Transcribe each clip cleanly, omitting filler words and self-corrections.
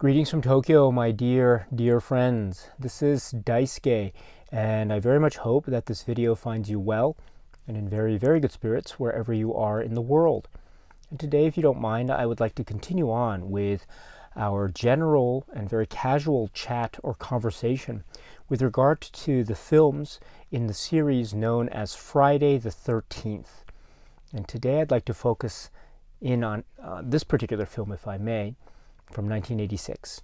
Greetings from Tokyo, my dear friends. This is Daisuke, and I very much hope that this video finds you well and in very good spirits wherever you are in the world. And today, if you don't mind, I would like to continue on with our general and very casual chat or conversation with regard to the films in the series known as Friday the 13th. And today I'd like to focus in on this particular film, if I may, from 1986,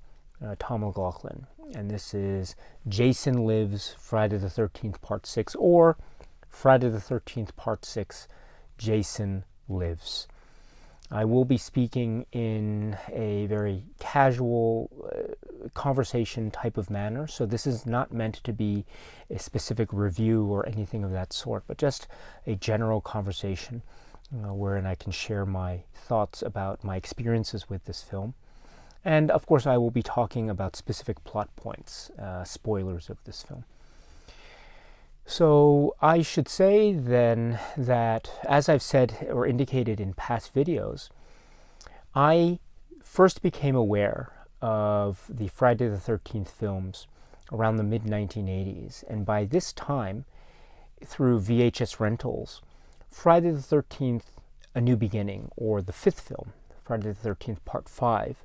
Tom McLoughlin. And this is Jason Lives Friday the 13th Part 6, or Friday the 13th Part 6, Jason Lives. I will be speaking in a very casual conversation type of manner, so this is not meant to be a specific review or anything of that sort, but just a general conversation wherein I can share my thoughts about my experiences with this film. And of course, I will be talking about specific plot points, spoilers of this film. So I should say then that, as I've said or indicated in past videos, I first became aware of the Friday the 13th films around the mid-1980s. And by this time, through VHS rentals, Friday the 13th, A New Beginning, or the fifth film, Friday the 13th Part 5,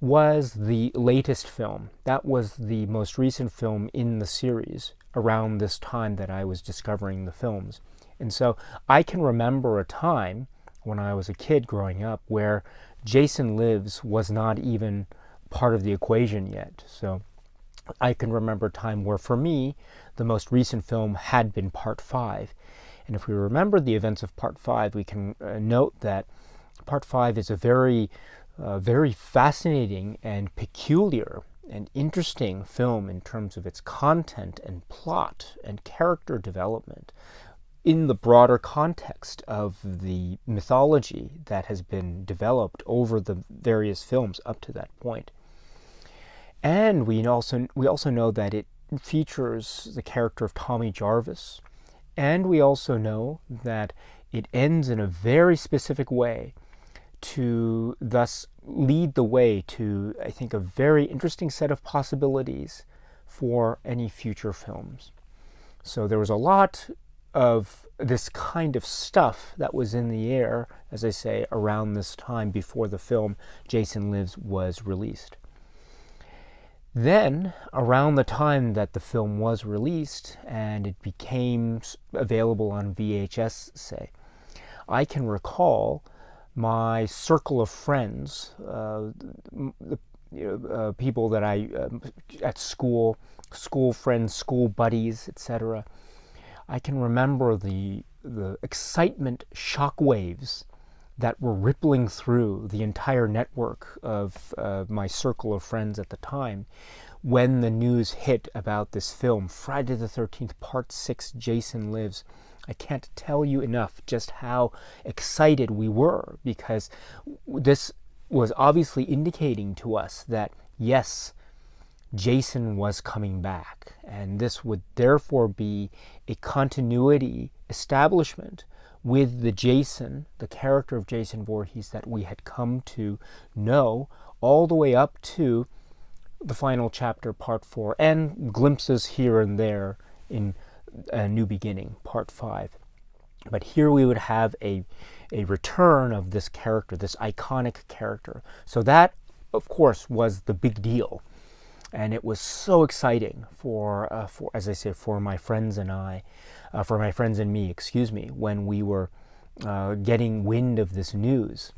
was the latest film. That was the most recent film in the series around this time that I was discovering the films. And so I can remember a time when I was a kid growing up where Jason Lives was not even part of the equation yet. So I can remember a time where, for me, the most recent film had been Part 5. And if we remember the events of Part 5, we can note that Part 5 is a very fascinating and peculiar and interesting film in terms of its content and plot and character development in the broader context of the mythology that has been developed over the various films up to that point. And we also know that it features the character of Tommy Jarvis, and we also know that it ends in a very specific way to thus lead the way to, I think, a very interesting set of possibilities for any future films. So there was a lot of this kind of stuff that was in the air, as I say, around this time before the film Jason Lives was released. Then, around the time that the film was released and it became available on VHS, say, I can recall my circle of friends, people that I, at school friends, school buddies, etc. I can remember the excitement shockwaves that were rippling through the entire network of my circle of friends at the time when the news hit about this film, Friday the 13th Part 6, Jason Lives. I can't tell you enough just how excited we were, because this was obviously indicating to us that, yes, Jason was coming back, and this would therefore be a continuity establishment with the Jason, the character of Jason Voorhees that we had come to know all the way up to the final chapter, Part 4, and glimpses here and there in A New Beginning, Part 5. But here we would have a return of this character, this iconic character. So that, of course, was the big deal. And it was so exciting for as I say, for my friends and I, for my friends and me, when we were getting wind of this news.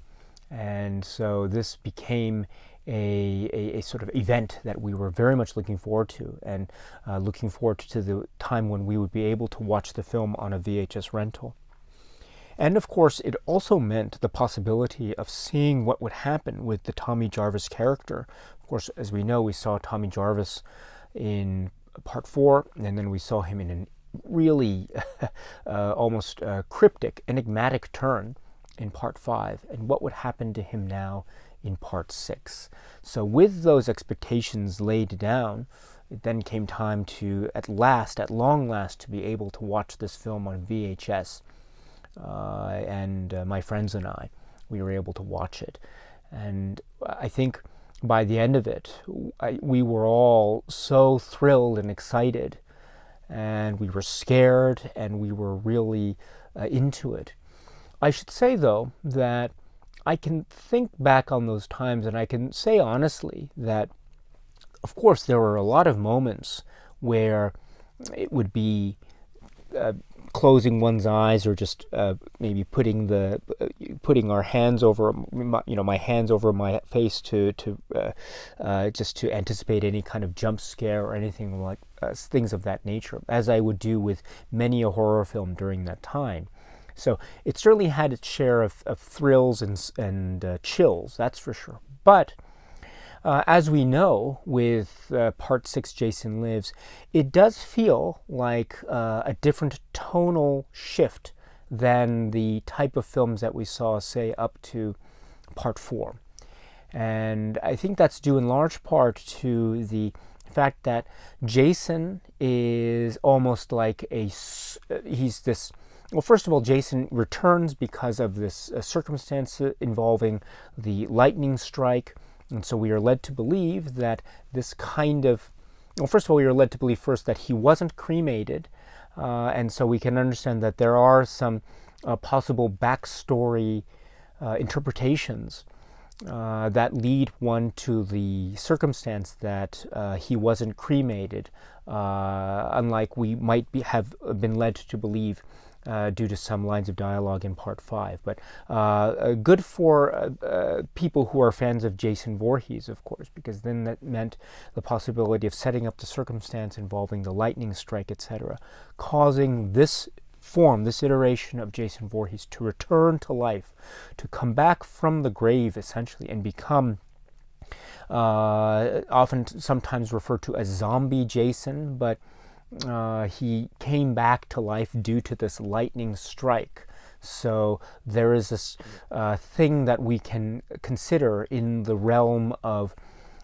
And so this became a sort of event that we were very much looking forward to, and looking forward to the time when we would be able to watch the film on a VHS rental. And of course, it also meant the possibility of seeing what would happen with the Tommy Jarvis character. Of course, as we know, we saw Tommy Jarvis in Part 4, and then we saw him in a really almost cryptic, enigmatic turn in Part 5, and what would happen to him now in Part 6. So with those expectations laid down, it then came time to, at long last, to be able to watch this film on VHS. And my friends and I, we were able to watch it. And I think by the end of it, we were all so thrilled and excited, and we were scared, and we were really into it. I should say, though, that I can think back on those times, and I can say honestly that, of course, there were a lot of moments where it would be closing one's eyes, or just maybe putting our hands over my hands over my face to just to anticipate any kind of jump scare or anything like things of that nature, as I would do with many a horror film during that time. So it certainly had its share of thrills and chills, that's for sure. But as we know, with Part 6, Jason Lives, it does feel like a different tonal shift than the type of films that we saw, say, up to Part 4. And I think that's due in large part to the fact that Jason is almost like he's this. Well, first of all, Jason returns because of this circumstance involving the lightning strike. And so we are led to believe that this kind of, well, first of all, we are led to believe first that he wasn't cremated. And so we can understand that there are some possible backstory interpretations that lead one to the circumstance that he wasn't cremated, unlike we might have been led to believe due to some lines of dialogue in Part 5. But good for people who are fans of Jason Voorhees, of course, because then that meant the possibility of setting up the circumstance involving the lightning strike, etc., causing this form, this iteration of Jason Voorhees to return to life, to come back from the grave, essentially, and become sometimes referred to as zombie Jason, but he came back to life due to this lightning strike. So there is this thing that we can consider in the realm of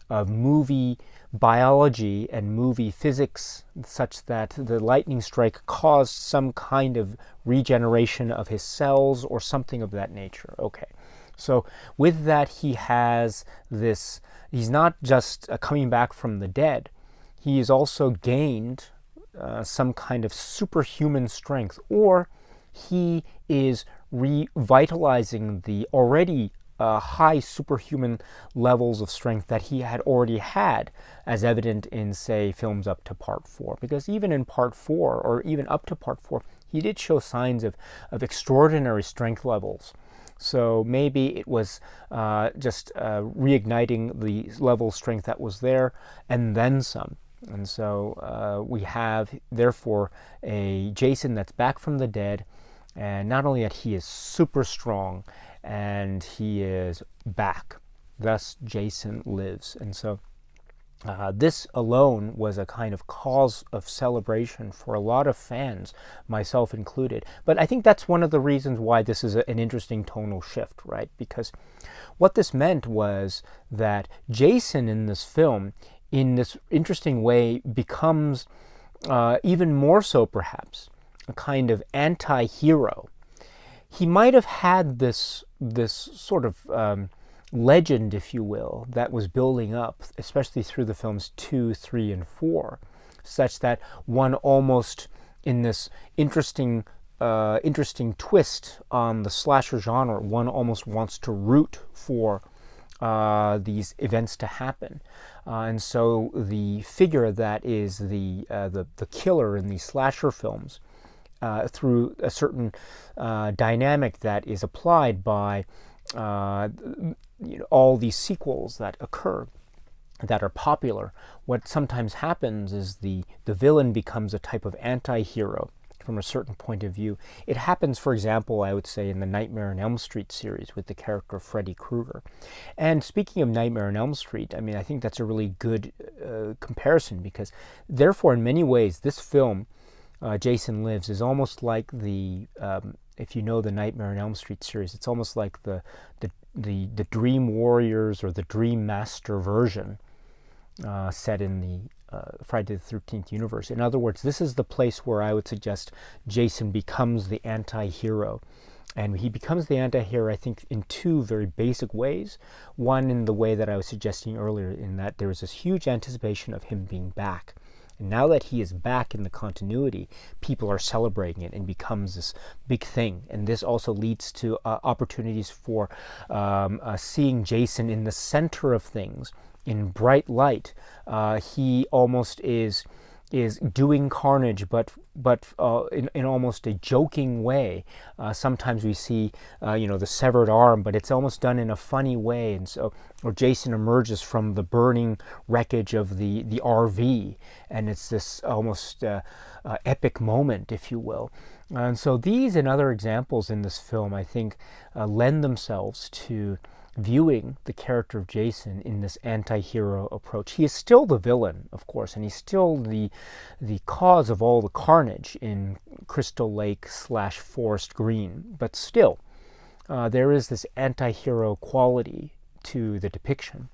movie biology and movie physics, such that the lightning strike caused some kind of regeneration of his cells or something of that nature. Okay, so with that, he has this, he's not just coming back from the dead, he has also gained some kind of superhuman strength, or he is revitalizing the already high superhuman levels of strength that he had already had, as evident in, say, films up to Part 4. Because even in Part 4, or even up to Part 4, he did show signs of extraordinary strength levels. So maybe it was just reigniting the level of strength that was there, and then some. And so we have, therefore, a Jason that's back from the dead, and not only that, he is super strong, and he is back. Thus, Jason lives. And so this alone was a kind of cause of celebration for a lot of fans, myself included. But I think that's one of the reasons why this is an interesting tonal shift, right? Because what this meant was that Jason in this film, in this interesting way, becomes even more so, perhaps, a kind of anti-hero. He might have had this sort of legend, if you will, that was building up, especially through the films 2, 3, and 4, such that one almost, in this interesting twist on the slasher genre, one almost wants to root for these events to happen. And so the figure that is the killer in these slasher films, through a certain dynamic that is applied by all these sequels that occur, that are popular, what sometimes happens is the villain becomes a type of anti-hero from a certain point of view. It happens, for example, I would say, in the Nightmare on Elm Street series with the character of Freddy Krueger. And speaking of Nightmare on Elm Street, I mean, I think that's a really good comparison, because therefore, in many ways, this film, Jason Lives, is almost like the, if you know the Nightmare on Elm Street series, it's almost like the Dream Warriors or the Dream Master version set in the Friday the 13th universe. In other words, this is the place where I would suggest Jason becomes the anti-hero. And he becomes the anti-hero, I think, in two very basic ways. One, in the way that I was suggesting earlier, in that there is this huge anticipation of him being back. And now that he is back in the continuity, people are celebrating it and becomes this big thing. And this also leads to opportunities for seeing Jason in the center of things, in bright light. He almost is doing carnage, but in almost a joking way. Sometimes we see, the severed arm, but it's almost done in a funny way. And so, or Jason emerges from the burning wreckage of the RV, and it's this almost epic moment, if you will. And so these and other examples in this film, I think, lend themselves to viewing the character of Jason in this anti-hero approach. He is still the villain, of course, and he's still the cause of all the carnage in Crystal Lake / Forest Green, but still there is this anti-hero quality to the depiction.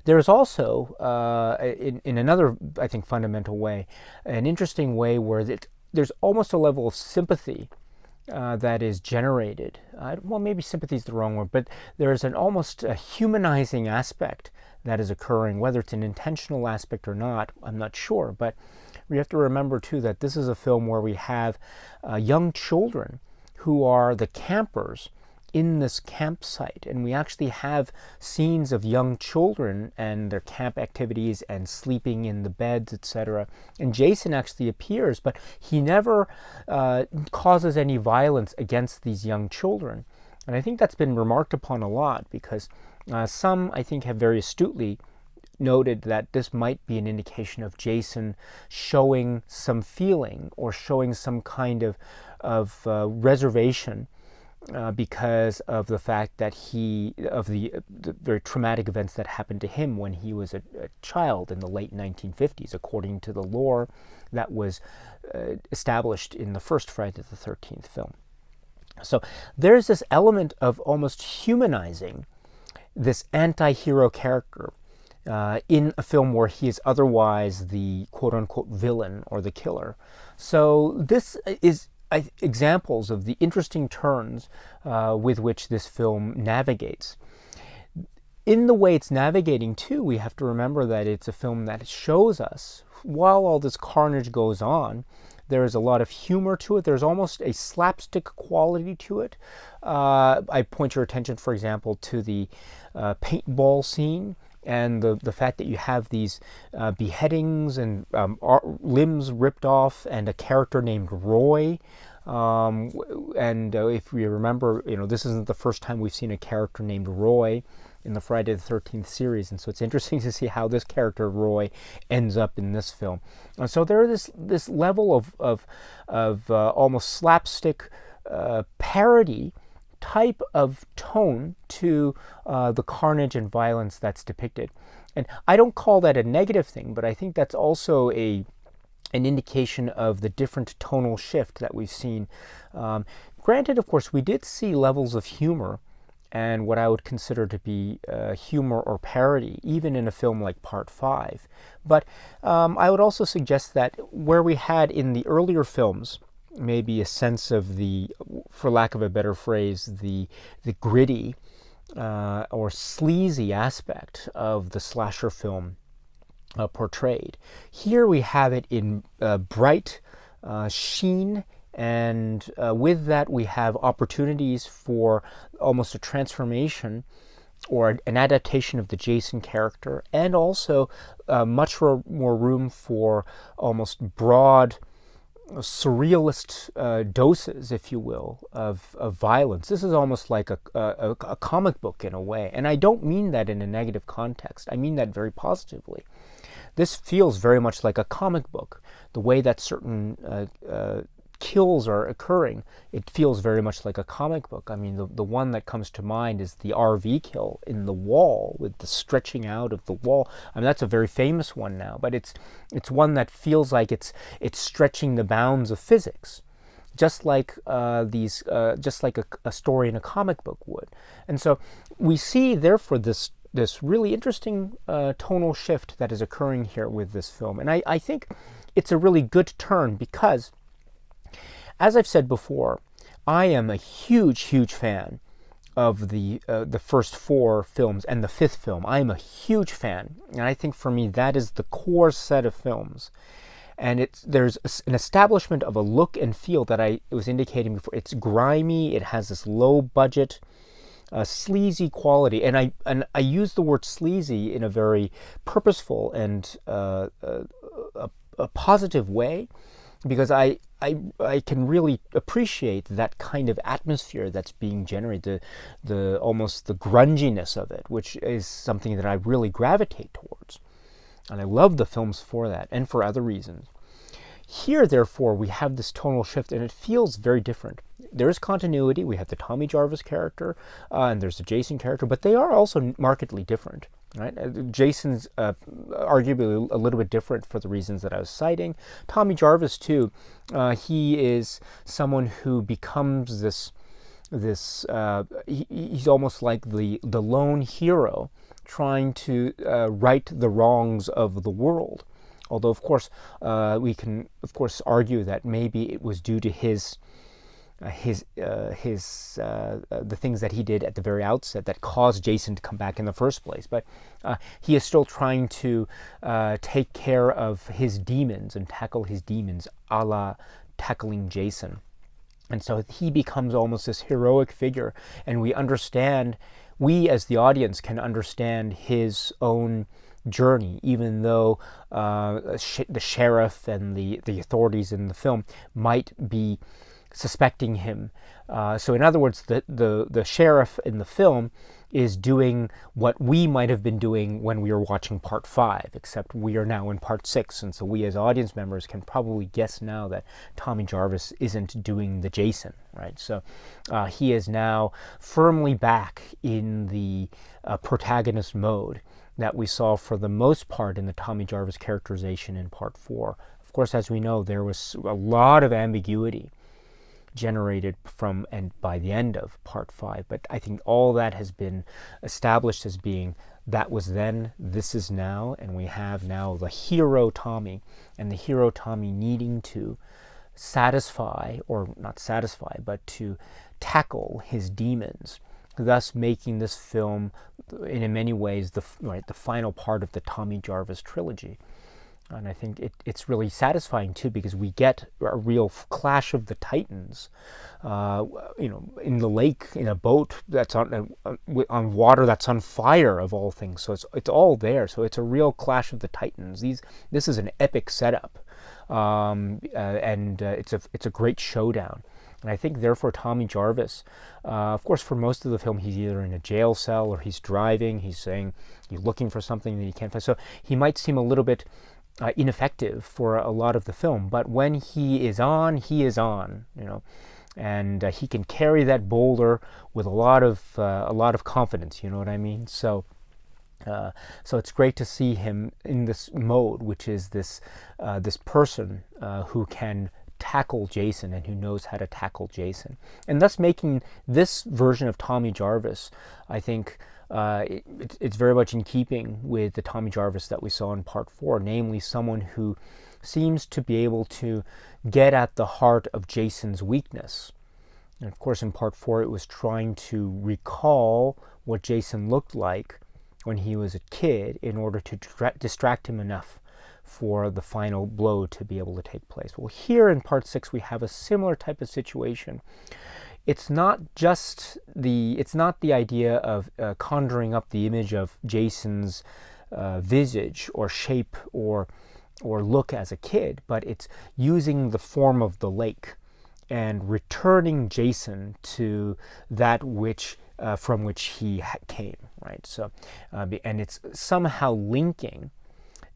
There is also, in another, I think, fundamental way, an interesting way where there's almost a level of sympathy that is generated. Well, maybe sympathy is the wrong word, but there is an almost a humanizing aspect that is occurring, whether it's an intentional aspect or not, I'm not sure. But we have to remember, too, that this is a film where we have young children who are the campers in this campsite, and we actually have scenes of young children and their camp activities and sleeping in the beds, etc. And Jason actually appears, but he never causes any violence against these young children. And I think that's been remarked upon a lot, because some, I think, have very astutely noted that this might be an indication of Jason showing some feeling or showing some kind of reservation because of the fact that of the very traumatic events that happened to him when he was a child in the late 1950s, according to the lore that was established in the first Friday the 13th film. So there's this element of almost humanizing this anti-hero character in a film where he is otherwise the quote-unquote villain or the killer. So this is examples of the interesting turns with which this film navigates. In the way it's navigating, too, we have to remember that it's a film that shows us, while all this carnage goes on, there is a lot of humor to it. There's almost a slapstick quality to it. I point your attention, for example, to the paintball scene, and the fact that you have these beheadings and limbs ripped off, and a character named Roy. If we remember, this isn't the first time we've seen a character named Roy in the Friday the 13th series, and so it's interesting to see how this character Roy ends up in this film. And so there is this level of almost slapstick parody type of tone to the carnage and violence that's depicted. And I don't call that a negative thing, but I think that's also an indication of the different tonal shift that we've seen. Granted, of course, we did see levels of humor and what I would consider to be humor or parody, even in a film like Part 5. But I would also suggest that where we had in the earlier films maybe a sense of the, for lack of a better phrase, the gritty or sleazy aspect of the slasher film portrayed. Here we have it in bright sheen, and with that we have opportunities for almost a transformation or an adaptation of the Jason character, and also much more room for almost broad surrealist doses, if you will, of violence. This is almost like a comic book in a way, and I don't mean that in a negative context. I mean that very positively. This feels very much like a comic book. The way that certain kills are occurring, it feels very much like a comic book. I mean, the one that comes to mind is the RV kill in the wall, with the stretching out of the wall. I mean, that's a very famous one now, but it's one that feels like it's stretching the bounds of physics, just like just like a story in a comic book would. And so we see, therefore, this really interesting tonal shift that is occurring here with this film. And I think it's a really good turn because, as I've said before, I am a huge fan of the first four films and the fifth film. I am a huge fan, and I think for me that is the core set of films. And there's an establishment of a look and feel that I was indicating before. It's grimy. It has this low budget, sleazy quality, and I use the word sleazy in a very purposeful and a positive way, because I can really appreciate that kind of atmosphere that's being generated, the almost the grunginess of it, which is something that I really gravitate towards. And I love the films for that and for other reasons. Here, therefore, we have this tonal shift, and it feels very different. There is continuity. We have the Tommy Jarvis character, and there's the Jason character, but they are also markedly different. Right? Jason's arguably a little bit different for the reasons that I was citing. Tommy Jarvis, too, he is someone who becomes he's almost like the lone hero trying to right the wrongs of the world. Although, of course, we can, of course, argue that maybe it was due to the things that he did at the very outset that caused Jason to come back in the first place. But he is still trying to take care of his demons and tackle his demons, a la tackling Jason. And so he becomes almost this heroic figure, and we as the audience can understand his own journey, even though the sheriff and the authorities in the film might be suspecting him. So in other words, the sheriff in the film is doing what we might have been doing when we were watching part 5, except we are now in part 6, and so we as audience members can probably guess now that Tommy Jarvis isn't doing the Jason, right? So he is now firmly back in the protagonist mode that we saw for the most part in the Tommy Jarvis characterization in part 4. Of course, as we know, there was a lot of ambiguity generated from and by the end of part 5, but I think all that has been established as being that was then, this is now, and we have now the hero Tommy, and the hero Tommy needing to satisfy, or not satisfy, but to tackle his demons, thus making this film in many ways the final part of the Tommy Jarvis trilogy. And I think it's really satisfying too, because we get a real clash of the titans, in the lake, in a boat that's on water that's on fire, of all things. So it's all there. So it's a real clash of the titans. This is an epic setup, and it's a great showdown. And I think therefore Tommy Jarvis, of course, for most of the film, he's either in a jail cell or he's driving. He's looking for something that he can't find. So he might seem a little bit ineffective for a lot of the film, but when he is on, and he can carry that boulder with a lot of confidence. You know what I mean? So it's great to see him in this mode, which is this person who can tackle Jason and who knows how to tackle Jason, and thus making this version of Tommy Jarvis, I think, it's very much in keeping with the Tommy Jarvis that we saw in part 4, namely someone who seems to be able to get at the heart of Jason's weakness. And of course, in part 4, it was trying to recall what Jason looked like when he was a kid in order to distract him enough for the final blow to be able to take place. Well, here in part 6, we have a similar type of situation. It's not the idea of conjuring up the image of Jason's visage or shape or look as a kid, but it's using the form of the lake and returning Jason to that which from which he came, right? So, and it's somehow linking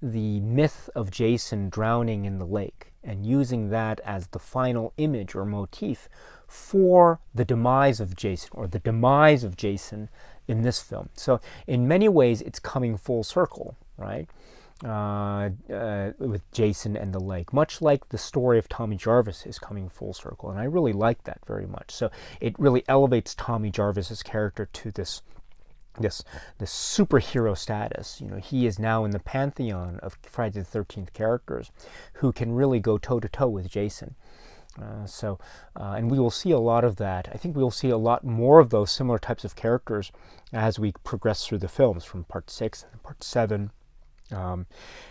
the myth of Jason drowning in the lake and using that as the final image or motif for the demise of Jason, or the demise of Jason in this film. So in many ways, it's coming full circle, right? With Jason and the lake, much like the story of Tommy Jarvis is coming full circle. And I really like that very much. So it really elevates Tommy Jarvis's character to this superhero status. He is now in the pantheon of Friday the 13th characters who can really go toe to toe with Jason. And we will see a lot of that. I think we will see a lot more of those similar types of characters as we progress through the films, from part 6 and part 7,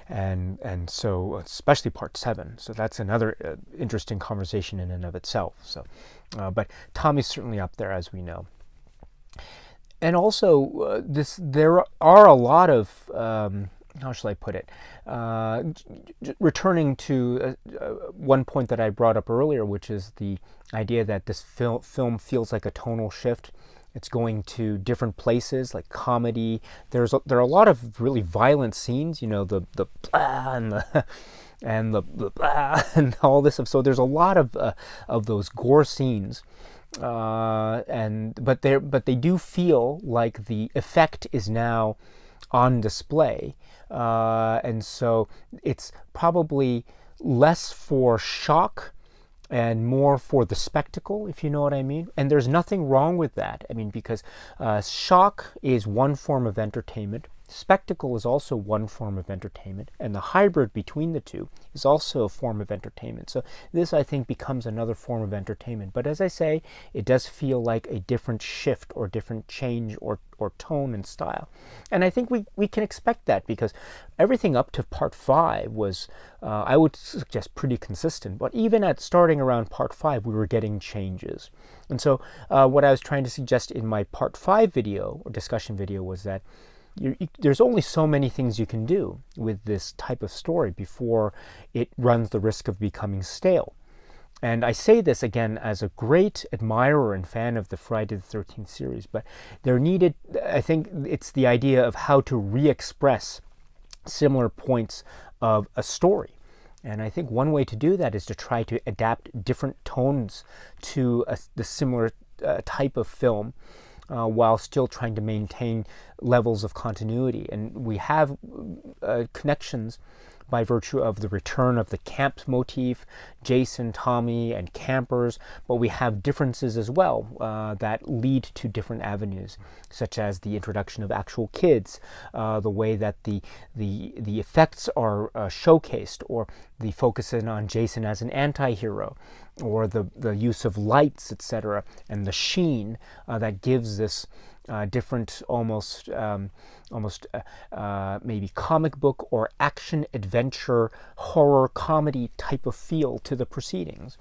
and so especially part 7. So that's another interesting conversation in and of itself. So, but Tommy's certainly up there, as we know. And also, there are a lot of how shall I put it? Returning to one point that I brought up earlier, which is the idea that this film feels like a tonal shift. It's going to different places, like comedy. There are a lot of really violent scenes. You know, the blah and the and the blah and all this stuff. So there's a lot of those gore scenes. But they do feel like the effect is now on display, and so it's probably less for shock and more for the spectacle, if you know what I mean. And there's nothing wrong with that. I mean, because shock is one form of entertainment. Spectacle is also one form of entertainment, and the hybrid between the two is also a form of entertainment. So this, I think, becomes another form of entertainment. But as I say, it does feel like a different shift or different change or tone and style. And I think we can expect that, because everything up to part 5 was, I would suggest, pretty consistent. But even at starting around part 5, we were getting changes. And so what I was trying to suggest in my part 5 video or discussion video was that there's only so many things you can do with this type of story before it runs the risk of becoming stale. And I say this again as a great admirer and fan of the Friday the 13th series, but I think it's the idea of how to re-express similar points of a story. And I think one way to do that is to try to adapt different tones to the similar type of film, while still trying to maintain levels of continuity. And we have connections by virtue of the return of the camp motif, Jason, Tommy, and campers, but we have differences as well that lead to different avenues, such as the introduction of actual kids, the way that the effects are showcased, or the focus on Jason as an anti-hero, or the use of lights, etc., and the sheen that gives this different, almost maybe comic book or action adventure horror comedy type of feel to the proceedings,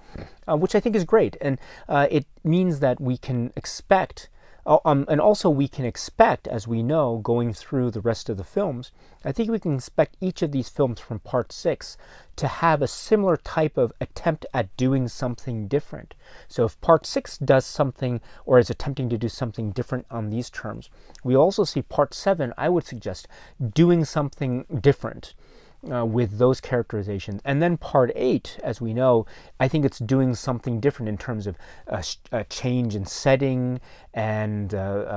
which I think is great. And it means that we can expect, and also we can expect, as we know, going through the rest of the films, I think we can expect each of these films from part 6 to have a similar type of attempt at doing something different. So if part 6 does something, or is attempting to do something different on these terms, we also see part 7, I would suggest, doing something different with those characterizations. And then part 8, as we know, I think it's doing something different in terms of a change in setting and the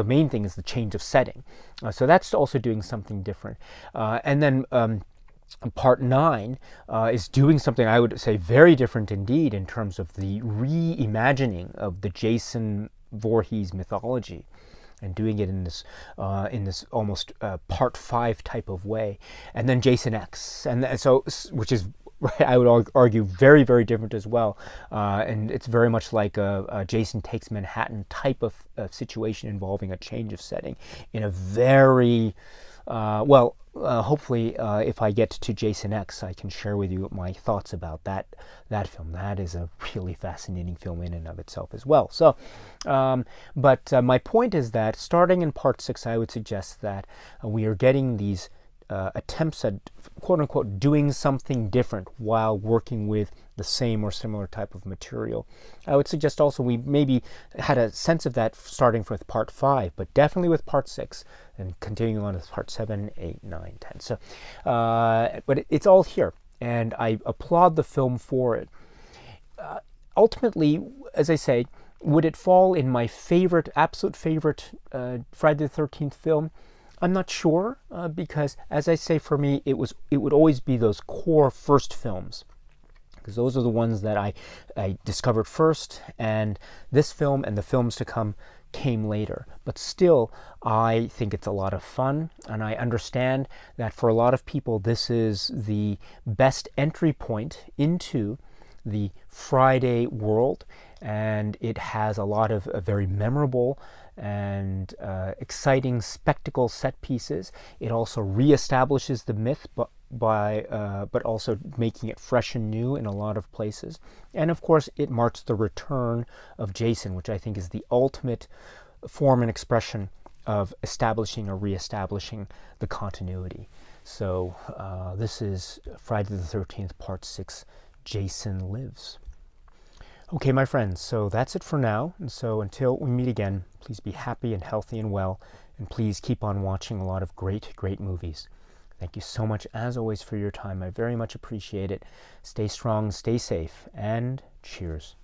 main thing is the change of setting. So that's also doing something different. And then part 9 is doing something, I would say, very different indeed, in terms of the reimagining of the Jason Voorhees mythology, and doing it in this almost part 5 type of way. And then Jason X, and so, which is, I would argue, very, very different as well. And it's very much like a Jason Takes Manhattan type of situation involving a change of setting in a very, hopefully if I get to Jason X, I can share with you my thoughts about that film. That is a really fascinating film in and of itself as well. So, but my point is that starting in part 6, I would suggest that we are getting these attempts at, quote-unquote, doing something different while working with the same or similar type of material. I would suggest also we maybe had a sense of that starting with part 5, but definitely with part 6 and continuing on with part 7, 8, 9, 10. So, but it's all here, and I applaud the film for it. Ultimately, as I say, would it fall in my absolute favorite Friday the 13th film? I'm not sure, because, as I say, for me, it would always be those core first films, because those are the ones that I discovered first, and this film and the films to come came later. But still, I think it's a lot of fun, and I understand that for a lot of people, this is the best entry point into the Friday world, and it has a lot of very memorable and exciting spectacle set pieces. It also reestablishes the myth, but also making it fresh and new in a lot of places. And of course, it marks the return of Jason, which I think is the ultimate form and expression of establishing or reestablishing the continuity. So this is Friday the 13th, Part 6, Jason Lives. Okay, my friends, so that's it for now. And so until we meet again, please be happy and healthy and well, and please keep on watching a lot of great, great movies. Thank you so much, as always, for your time. I very much appreciate it. Stay strong, stay safe, and cheers.